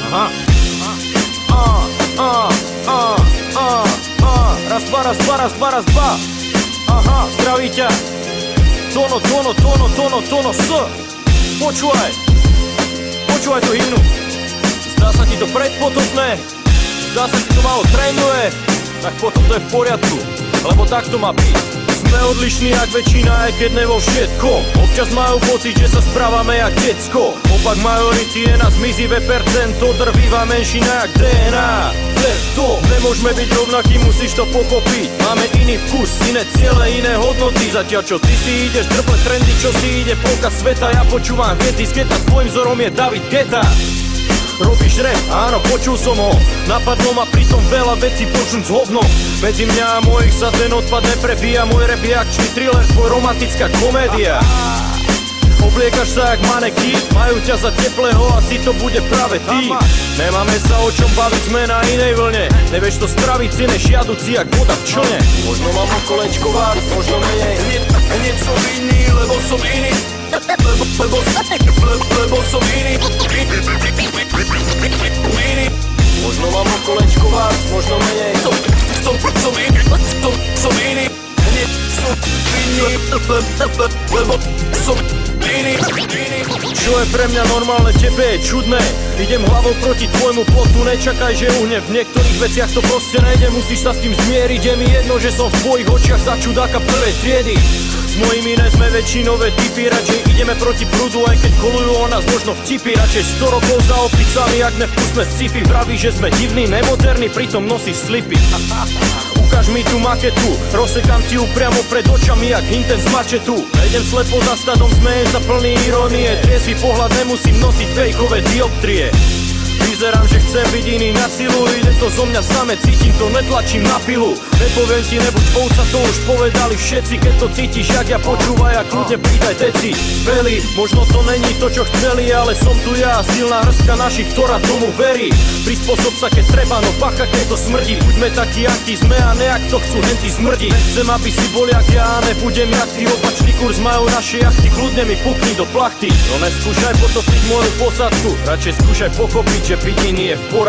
Aha. Raz, dva. Aha, zdraví ťa. Tono, s. Počúvaj tú hymnu. Zdá sa ti to predpotopné, zdá sa ti to málo trénuje, tak potom to je v poriadku, lebo tak to má byť. Sme odlišní jak väčšina, aj keď ne vo všetkom. Občas majú pocit, že sa správame jak decko. Opak majority je nás mizivé percento, drvivá menšina jak DNA. To nemôžeme byť rovnakí, musíš to pochopiť. Máme iný vkus, iné ciele, iné hodnoty. Zatiaľ čo ty si ideš drple trendy, čo si ide polka sveta. Ja počúvam viety z geta, tvojim vzorom je David Guetta. Robíš rap, áno, počul som ho. Napadlo ma pritom veľa vecí počuť s hovnom. Medzi mňa a mojich sa ten odpad neprebíja. Môj rap je akčný thriller, tvoj romantická komédia. Obliekaš sa jak maneky, majú ťa za teplého, asi to bude práve ty. Nemáme sa o čom baviť, sme na inej vlne. Nevieš to straviť, si než jadúci jak voda v člne. Možno mám okolečkovať, možno menej. Hneď som iný, lebo som iný. Lebo som iný. Možno mám okolečkovať, možno menej. Som iný. Hneď som iný. Lebo som iný. Čo je pre mňa normálne, tebe je čudné. Idem hlavou proti tvojmu plotu, nečakaj, že uhne. V niektorých veciach to proste nejde, musíš sa s tým zmieriť. Je mi jedno, že som v tvojich očiach za čudáka prvej triedy. S mojimi ne sme väčšinové typy, radšej ideme proti prúdu, aj keď kolujú o nás možno vtipy. Radšej 100 rokov za opicami, ak nevkusme sci-fi. Vraví, že sme divní, nemoderní, pritom nosíš slipy. Ukáž mi tú maketu, rozsekám ti ju priamo pred očami jak Hinten z mačetu. Nejdem slepo za stadom, smejem sa plný irónie. Triezvy pohľad, nemusím nosiť fejkové dioptrie. Vyzerám, že chcem byť iný na silu, ide to zo mňa same, cítim to, netlačím na pilu. Nepoviem ti, nebuď pouca, to už povedali všetci. Keď to cítiš, jak ja počúvaj a kľudne pridaj deci. Veli, možno to není to, čo chceli, ale som tu ja, silná hrstka našich, ktorá tomu verí. Prispôsob sa, keď treba, no bacha, keď to smrdí. Buďme takí, akí sme a ne ak to chcú henty smrdí. Nechcem, aby si boli jak ja a nebudem jak ty. Opačný kurz majú naše jachty, kľudne mi pukni do plachty. No neskúšaj potopiť moju posádku, radšej skúšaj pochopiť, že byť iný je v poriadku.